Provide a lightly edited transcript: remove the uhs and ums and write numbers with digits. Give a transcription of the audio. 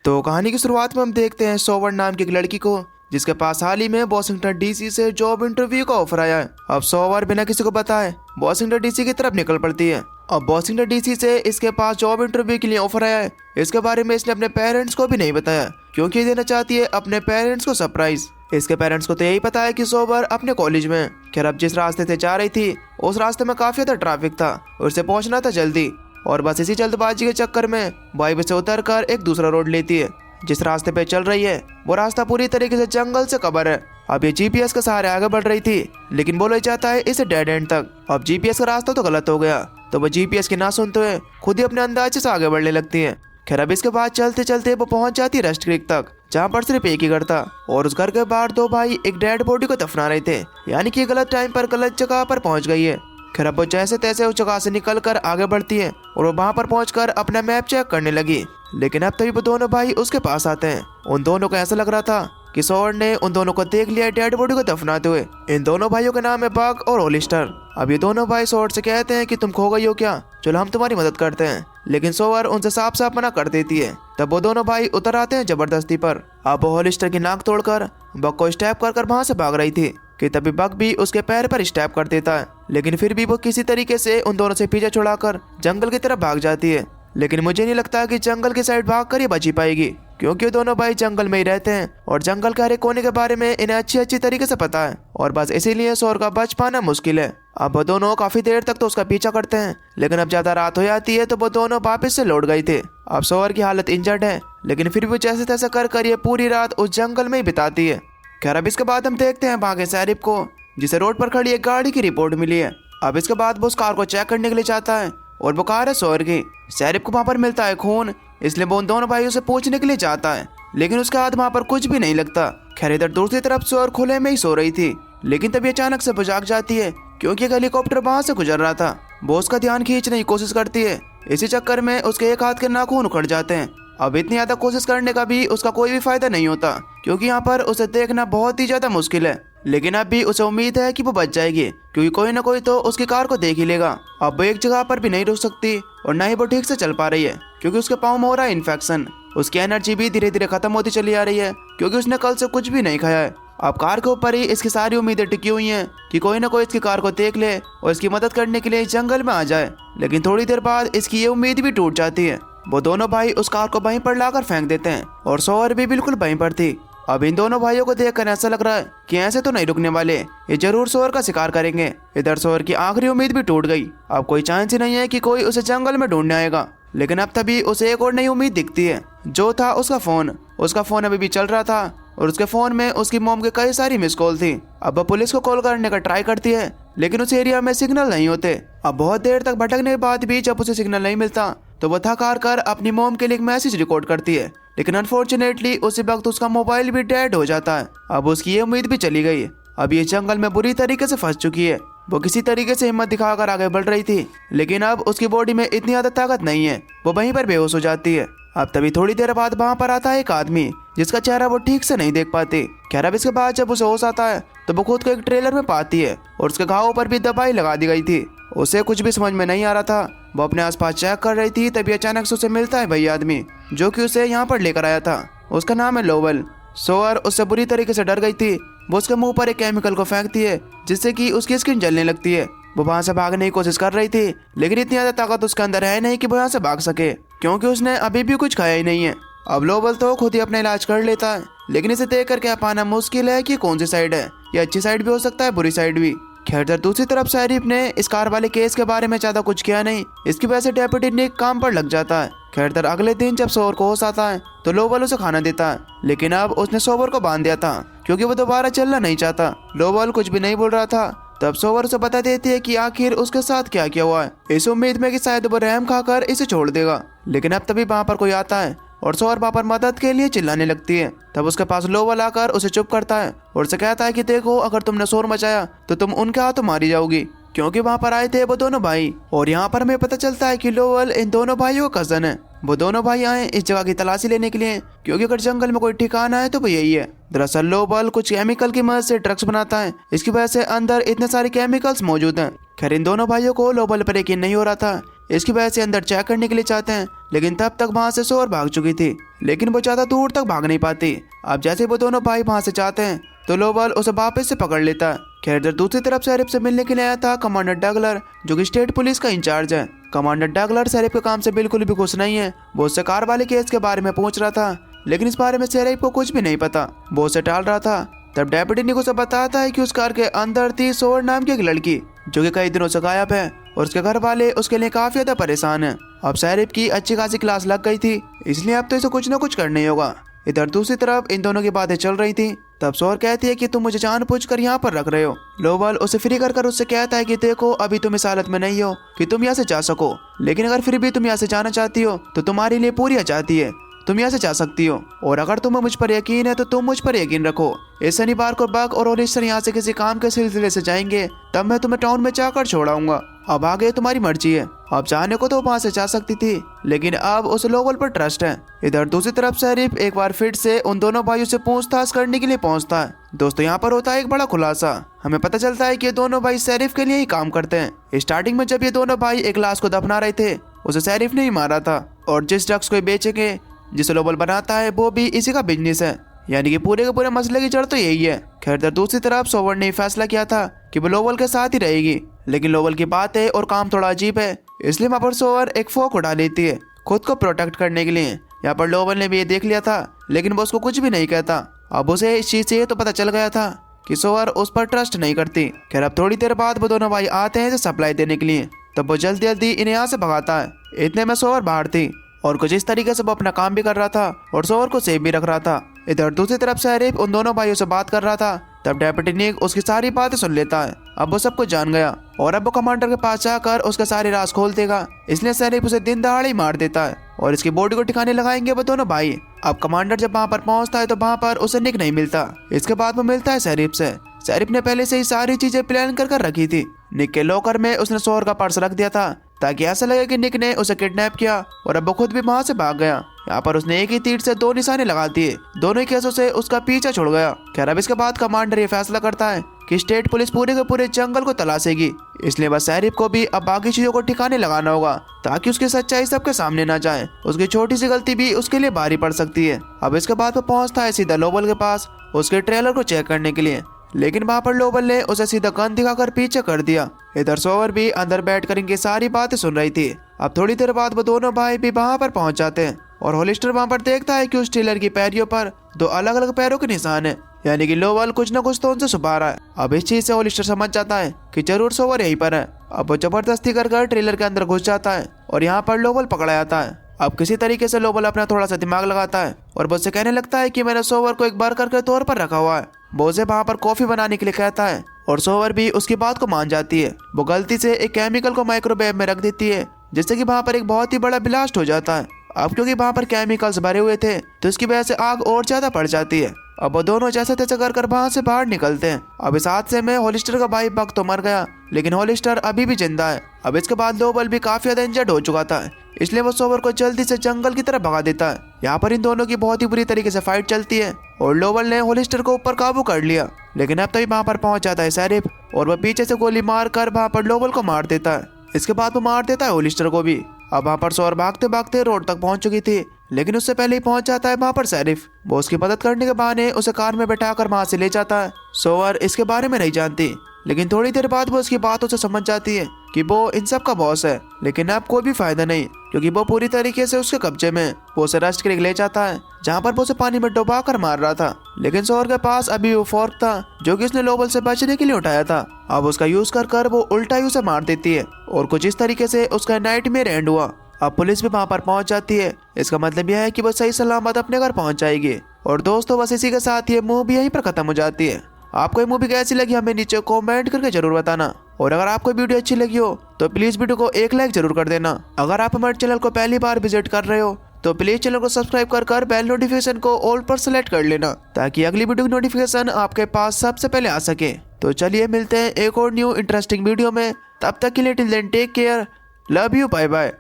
तो कहानी की शुरुआत में हम देखते हैं सोवर नाम की एक लड़की को, जिसके पास हाल ही में वॉशिंगटन डीसी से जॉब इंटरव्यू का ऑफर आया है। अब सोवर बिना किसी को बताए वॉशिंगटन डीसी की तरफ निकल पड़ती है। अब वॉशिंगटन डीसी से इसके पास जॉब इंटरव्यू के लिए ऑफर आया है। इसके बारे में इसने अपने पेरेंट्स को भी नहीं बताया, क्योंकि देना चाहती है अपने पेरेंट्स को सरप्राइज। इसके पेरेंट्स को तो यही पता है कि सोवर अपने कॉलेज में। खैर, अब जिस रास्ते से जा रही थी उस रास्ते में काफी ज्यादा ट्रैफिक था, उससे पहुंचना था जल्दी। और बस इसी जल्दबाजी के चक्कर में बाइक से उतर कर एक दूसरा रोड लेती है। जिस रास्ते पे चल रही है वो रास्ता पूरी तरीके से जंगल से कवर है। अब ये जीपीएस के सहारे आगे बढ़ रही थी, लेकिन बोला जाता है इसे डेड एंड तक। अब जीपीएस का रास्ता तो गलत हो गया, तो वो जीपीएस की ना सुनते हुए खुद ही अपने अंदाजे से आगे बढ़ने लगती है। खैर, अब इसके बाद चलते चलते वो पहुंच जाती है रस्ट क्रीक तक, जहाँ पर सिर्फ एक ही घर था। और उस घर के बाहर दो भाई एक डेड बॉडी को दफना रहे थे, यानी कि गलत टाइम पर गलत जगह पर पहुंच गई है। खैर, अब वो जैसे तैसे उस जगह से निकल कर आगे बढ़ती है और वो वहां पर पहुंचकर अपना मैप चेक करने लगी। लेकिन अब तभी वो दोनों भाई उसके पास आते हैं। उन दोनों को ऐसा लग रहा था कि सोवर ने उन दोनों को देख लिया डेड बॉडी को दफनाते हुए। इन दोनों भाइयों के नाम है बग और होलिस्टर। अब ये दोनों भाई सोवर से कहते हैं कि तुम खो गई हो क्या, चलो हम तुम्हारी मदद करते हैं। लेकिन सोवर उनसे साफ साफ मना कर देती है। तब वो दोनों भाई उतर आते हैं जबरदस्ती पर। अब वो होलिस्टर की नाक तोड़कर बग को स्टैप कर वहां से भाग रही थी कि तभी बग भी उसके पैर पर स्टैप कर देता है। लेकिन फिर भी वो किसी तरीके से उन दोनों से पीछे छुड़ाकर जंगल की तरफ भाग जाती है। लेकिन मुझे नहीं लगता कि जंगल की साइड भाग कर ये बची पाएगी, क्योंकि दोनों भाई जंगल में ही रहते हैं और जंगल के हर एक कोने के बारे में इन्हें अच्छी तरीके से पता है। और बस इसीलिए सोवर का बच पाना मुश्किल है। अब वो दोनों काफी देर तक तो उसका पीछा करते हैं, लेकिन अब ज्यादा रात हो जाती है तो वो दोनों वापस से लौट गए थे। अब सोवर की हालत इंजर्ड है, लेकिन फिर भी जैसे तैसे कर ये पूरी रात उस जंगल में ही बिताती है। खैर, अब इसके बाद हम देखते हैं भागे शरीफ को, जिसे रोड पर खड़ी एक गाड़ी की रिपोर्ट मिली है। अब इसके बाद वो उस कार को चेक करने के लिए जाता है और वो कार है सोवर की। शरीफ को वहां पर मिलता है खून, इसलिए वो उन दोनों भाइयों से पूछने के लिए जाता है, लेकिन उसके हाथ वहां पर कुछ भी नहीं लगता। खैर, इधर दूसरी तरफ सोवर खुले में ही सो रही थी, लेकिन तभी अचानक से वो जाग जाती है, क्योंकि एक हेलीकॉप्टर वहां से गुजर रहा था। वो उसका ध्यान खींचने की कोशिश करती है, इसी चक्कर में उसके एक हाथ के नाखून उखड़ जाते हैं। अब इतनी ज्यादा कोशिश करने का भी उसका कोई भी फायदा नहीं होता, क्योंकि यहाँ पर उसे देखना बहुत ही ज्यादा मुश्किल है। लेकिन अब भी उसे उम्मीद है कि वो बच जाएगी, क्योंकि कोई ना कोई तो उसकी कार को देख ही लेगा। अब वो एक जगह पर भी नहीं रुक सकती और न ही वो ठीक से चल पा रही है, क्योंकि उसके पाँव में हो रहा है इन्फेक्शन। उसकी एनर्जी भी धीरे धीरे खत्म होती चली आ रही है, क्योंकि उसने कल से कुछ भी नहीं खाया है। अब कार के ऊपर ही इसकी सारी उम्मीदें टिकी हुई हैं कि कोई ना कोई इसकी कार को देख ले और इसकी मदद करने के लिए जंगल में आ जाए। लेकिन थोड़ी देर बाद इसकी ये उम्मीद भी टूट जाती है। वो दोनों भाई उस कार को वहीं पर लाकर फेंक देते हैं और सोवर भी बिल्कुल वहीं पर थी। अब इन दोनों भाइयों को देखकर ऐसा लग रहा है कि ऐसे तो नहीं रुकने वाले, ये जरूर सोवर का शिकार करेंगे। इधर सोवर की आखिरी उम्मीद भी टूट गई। अब कोई चांस ही नहीं है कि कोई उसे जंगल में ढूंढने आएगा। लेकिन अब तभी उसे एक और नई उम्मीद दिखती है, जो था उसका फोन। उसका फोन अभी भी चल रहा था और उसके फोन में उसकी मॉम के कई सारी मिस कॉल थी। अब वो पुलिस को कॉल करने का ट्राई करती है, लेकिन उस एरिया में सिग्नल नहीं होते। अब बहुत देर तक भटकने के बाद भी जब उसे सिग्नल नहीं मिलता तो वो थक हार कर अपनी मॉम के लिए एक मैसेज रिकॉर्ड करती है, लेकिन अनफॉर्चुनेटली उसी वक्त उसका मोबाइल भी डेड हो जाता है। अब उसकी ये उम्मीद भी चली गई। अब ये जंगल में बुरी तरीके से फंस चुकी है। वो किसी तरीके से हिम्मत दिखाकर आगे बढ़ रही थी, लेकिन अब उसकी बॉडी में इतनी ज्यादा ताकत नहीं है, वो वहीं पर बेहोश हो जाती है। अब तभी थोड़ी देर बाद वहां पर आता है एक आदमी, जिसका चेहरा वो ठीक से नहीं देख पाती। खैर, अब इसके बाद जब उसे होश आता है तो वो खुद को एक ट्रेलर में पाती है और उसके घावों पर भी दवाई लगा दी गई थी। उसे कुछ भी समझ में नहीं आ रहा था। वो अपने आसपास चेक कर रही थी, तभी अचानक से उसे मिलता है वही आदमी जो कि उसे यहाँ पर लेकर आया था। उसका नाम है लोवल। सोवर उससे बुरी तरीके से डर गई थी। वो उसके मुंह पर एक केमिकल को फेंकती है, जिससे कि उसकी स्किन जलने लगती है। वो वहां से भागने की कोशिश कर रही थी, लेकिन इतनी ज्यादा ताकत उसके अंदर है नहीं कि वो यहाँ से भाग सके, क्योंकि उसने अभी भी कुछ खाया ही नहीं है। अब लोवल तो खुद ही अपना इलाज कर लेता है, लेकिन इसे देख कर क्या पाना मुश्किल है कि कौन सी साइड है। ये अच्छी साइड भी हो सकता है, बुरी साइड भी। खैर, दूसरी तरफ शरीफ ने इस कार वाले केस के बारे में ज्यादा कुछ किया नहीं, इसकी वजह से डेप्यूटी निक काम पर लग जाता है। खैर, अगले दिन जब सोवर को होश आता है तो लोवल उसे खाना देता है, लेकिन अब उसने सोवर को बांध दिया था, क्योंकि वो दोबारा चलना नहीं चाहता। लोवल कुछ भी नहीं बोल रहा था। तब सोवर उसे बता देती है कि आखिर उसके साथ क्या किया हुआ है, इस उम्मीद में कि शायद वो रहम खाकर इसे छोड़ देगा। लेकिन अब तभी वहां पर कोई आता है और सोवर वहां पर मदद के लिए चिल्लाने लगती है। तब उसके पास लोवल आकर उसे चुप करता है और उसे कहता है कि देखो, अगर तुमने शोर मचाया तो तुम उनके हाथों मारी जाओगी, क्योंकि वहां पर आए थे वो दोनों भाई। और यहाँ पर हमें पता चलता है कि लोवल इन दोनों भाइयों का कजन है। वो दोनों भाई आए इस जगह की तलाशी लेने के लिए, क्योंकि अगर जंगल में कोई ठिकाना है तो वो यही है। दरअसल लोवल कुछ केमिकल की मदद से ड्रग्स बनाता है, इसकी वजह से अंदर इतने सारे केमिकल्स मौजूद हैं। खैर, इन दोनों भाइयों को लोवल पर यकीन नहीं हो रहा था, इसकी वजह से अंदर चेक करने के लिए जाते हैं, लेकिन तब तक वहाँ से सोवर भाग चुकी थी, लेकिन वो ज्यादा दूर तक भाग नहीं पाती। अब जैसे वो दोनों भाई वहाँ से जाते हैं तो लोबल उसे वापस से पकड़ लेता है। खैर इधर दूसरी तरफ शेरिफ से मिलने के लिए आया था कमांडर डगलर, जो कि स्टेट पुलिस का इंचार्ज है। कमांडर डगलर शेरिफ के काम से बिल्कुल भी खुश नहीं है। वो उससे कार वाले केस के बारे में पूछ रहा था, लेकिन इस बारे में शेरिफ को कुछ भी नहीं पता। वो उसे टाल रहा था। तब डेप्यूटी निक उसे बताता है कि उस कार के अंदर थी सोवर नाम की एक लड़की, जो कि कई दिनों से गायब है और उसके घर वाले उसके लिए काफी ज्यादा परेशान हैं। अब शेरिफ की अच्छी खासी क्लास लग गई थी, इसलिए अब तो इसे कुछ न कुछ करना ही होगा। इधर दूसरी तरफ इन दोनों की बातें चल रही थी। तब सोवर कहती है कि तुम मुझे जानबूझकर यहाँ पर रख रहे हो। लोबल उसे फ्री कर उससे कहता है कि देखो अभी तुम इस हालत में नहीं हो कि तुम यहाँ से जा सको, लेकिन अगर फिर भी तुम यहाँ से जाना चाहती हो तो तुम्हारे लिए पूरी आजादी है, तुम यहाँ से जा सकती हो। और अगर तुम्हें मुझ पर यकीन है तो तुम मुझ पर यकीन रखो। इस शनिवार को बग और होलिस्टर यहाँ से किसी काम के सिलसिले से जाएंगे, तब मैं तुम्हें टाउन में जाकर छोड़ाऊंगा। अब आगे तुम्हारी मर्जी है। अब जाने को तो वहाँ से जा सकती थी, लेकिन अब उस लोबल पर ट्रस्ट है। इधर दूसरी तरफ शेरिफ एक बार फिर से उन दोनों भाइयों से पूछताछ करने के लिए पहुँचता है। दोस्तों यहाँ पर होता है एक बड़ा खुलासा। हमें पता चलता है कि ये दोनों भाई शेरिफ के लिए ही काम करते हैं। स्टार्टिंग में जब ये दोनों भाई एक लाश को दफना रहे थे, उसे शेरिफ ने ही मारा था, और जिस ड्रग्स को बेचेंगे जिसे लोबल बनाता है वो भी इसी का बिजनेस है, यानी कि पूरे के पूरे मसले की जड़ तो यही है। खैर इधर दूसरी तरफ सोवर ने फैसला किया था कि वो लोबल के साथ ही रहेगी, लेकिन लोबल की बातें और काम थोड़ा अजीब है, इसलिए वहाँ पर सोवर एक फोक उठा लेती है खुद को प्रोटेक्ट करने के लिए। यहाँ पर लोबल ने भी ये देख लिया था, लेकिन वो उसको कुछ भी नहीं कहता। अब उसे इस चीज से तो पता चल गया था कि सोवर उस पर ट्रस्ट नहीं करती। खैर अब थोड़ी देर बाद वो दोनों भाई आते हैं सप्लाई देने के लिए, तब वो जल्दी जल्दी इन्हें यहाँ से भगाता है। इतने में सोवर बाहर थी और कुछ इस तरीके से वो अपना काम भी कर रहा था और सोवर को सेव भी रख रहा था। इधर दूसरी तरफ शेरिफ उन दोनों भाइयों से बात कर रहा था। तब डेप्यूटी निक उसकी सारी बातें सुन लेता है। अब वो सब कुछ जान गया और अब वो कमांडर के पास जाकर उसका सारे राज खोल देगा, इसलिए शेरिफ उसे दिन दहाड़े ही मार देता है और इसकी बॉडी को ठिकाने लगाएंगे वो दोनों भाई। अब कमांडर जब वहाँ पर पहुँचता है तो वहाँ पर उसे निक नहीं मिलता। इसके बाद वो मिलता है शेरिफ से। शेरिफ ने पहले से ही सारी चीजें प्लान कर रखी थी। निक के लॉकर में उसने सोवर का पर्स रख दिया था ताकि ऐसा लगे कि निक ने उसे किडनैप किया, और अब वो खुद भी वहाँ से भाग गया। यहाँ पर उसने एक ही तीर से 2 निशाने लगा दिए। दोनों ही केसों से उसका पीछा छोड़ गया। खैर अब इसके बाद कमांडर ये फैसला करता है कि स्टेट पुलिस पूरे के पूरे जंगल को तलाशेगी, इसलिए बस शेरिफ को भी अब बाकी चीजों को ठिकाने लगाना होगा ताकि उसकी सच्चाई सबके सामने ना जाए। उसकी छोटी सी गलती भी उसके लिए भारी पड़ सकती है। अब इसके बाद वो पहुंचता है सीधा लोबल के पास उसके ट्रेलर को चेक करने के लिए, लेकिन वहाँ पर लोबल ने उसे सीधा गन दिखाकर पीछे कर दिया। इधर सोवर भी अंदर बैठकर इनकी सारी बातें सुन रही थी। अब थोड़ी देर बाद वो दोनों भाई भी वहाँ पर पहुँच जाते हैं और होलिस्टर वहाँ पर देखता है कि उस ट्रेलर की पैरियों पर 2 अलग अलग पैरों के निशान है, यानी कि लोबल कुछ न कुछ तो उनसे छुपा रहा है। अब इस चीज से होलिस्टर समझ जाता है कि जरूर सोवर यहीं पर है। अब वो जबरदस्ती कर ट्रेलर के अंदर घुस जाता है और यहाँ पर लोबल पकड़ा जाता है। अब किसी तरीके से लोबल अपना थोड़ा सा दिमाग लगाता है और वो उससे कहने लगता है कि मैंने सोवर को एक बर्कर के तौर पर रखा हुआ है। वो उसे वहाँ पर कॉफी बनाने के लिए कहता है और सोवर भी उसकी बात को मान जाती है। वो गलती से एक केमिकल को माइक्रोवेव में रख देती है, जिससे कि वहाँ पर एक बहुत ही बड़ा ब्लास्ट हो जाता है। अब क्योंकि वहाँ पर केमिकल्स भरे हुए थे तो इसकी वजह से आग और ज्यादा बढ़ जाती है। अब वो दोनों जैसे तैसे कर वहाँ से बाहर निकलते हैं। अब इस हादसे में होलिस्टर का भाई बग तो मर गया, लेकिन होलिस्टर अभी भी जिंदा है। अब इसके बाद लोबल भी काफी ज्यादा इंजर्ड हो चुका था, इसलिए वो सोवर को जल्दी से जंगल की तरफ भगा देता है। यहाँ पर इन दोनों की बहुत ही बुरी तरीके से फाइट चलती है और लोबल ने होलिस्टर को ऊपर काबू कर लिया, लेकिन अब तभी वहाँ पर पहुंच जाता है शेरिफ और वह पीछे से गोली मार कर वहाँ पर लोबल को मार देता है। इसके बाद वो मार देता है होलिस्टर को भी। अब वहाँ पर सोवर भागते भागते रोड तक पहुंच चुकी थी, लेकिन उससे पहले ही पहुंच जाता है वहाँ पर शेरिफ। वो उसकी मदद करने के बहाने उसे कार में बैठाकर वहाँ से ले जाता है। सोवर इसके बारे में नहीं जानती, लेकिन थोड़ी देर बाद वो उसकी बातों से समझ जाती है कि वो इन सब का बॉस है, लेकिन अब कोई भी फायदा नहीं क्योंकि वो पूरी तरीके से उसके कब्जे में। वो उसे रेस्ट के लिए ले जाता है जहाँ पर वो उसे पानी में डुबा कर मार रहा था, लेकिन सोवर के पास अभी वो फोर्क था जो कि उसने लोबल से बचने के लिए उठाया था। अब उसका यूज कर वो उल्टा ही उसे मार देती है और कुछ इस तरीके से उसका नाइटमेयर एंड हुआ। अब पुलिस भी वहाँ पर पहुँच जाती है। इसका मतलब यह है कि वो सही सलामत अपने घर पहुँच जाएगी। और दोस्तों बस इसी के साथ ये मूवी यहीं पर खत्म हो जाती है। आपको ये मूवी कैसी लगी हमें नीचे कमेंट करके जरूर बताना, और अगर आपको वीडियो अच्छी लगी हो तो प्लीज वीडियो को एक लाइक जरूर कर देना। अगर आप हमारे चैनल को पहली बार विजिट कर रहे हो तो प्लीज चैनल को सब्सक्राइब कर बेल नोटिफिकेशन को ऑल पर सेलेक्ट कर लेना ताकि अगली वीडियो की नोटिफिकेशन आपके पास सबसे पहले आ सके। तो चलिए मिलते हैं एक और न्यू इंटरेस्टिंग वीडियो में, तब तक के लिए till then take care, love you, bye bye.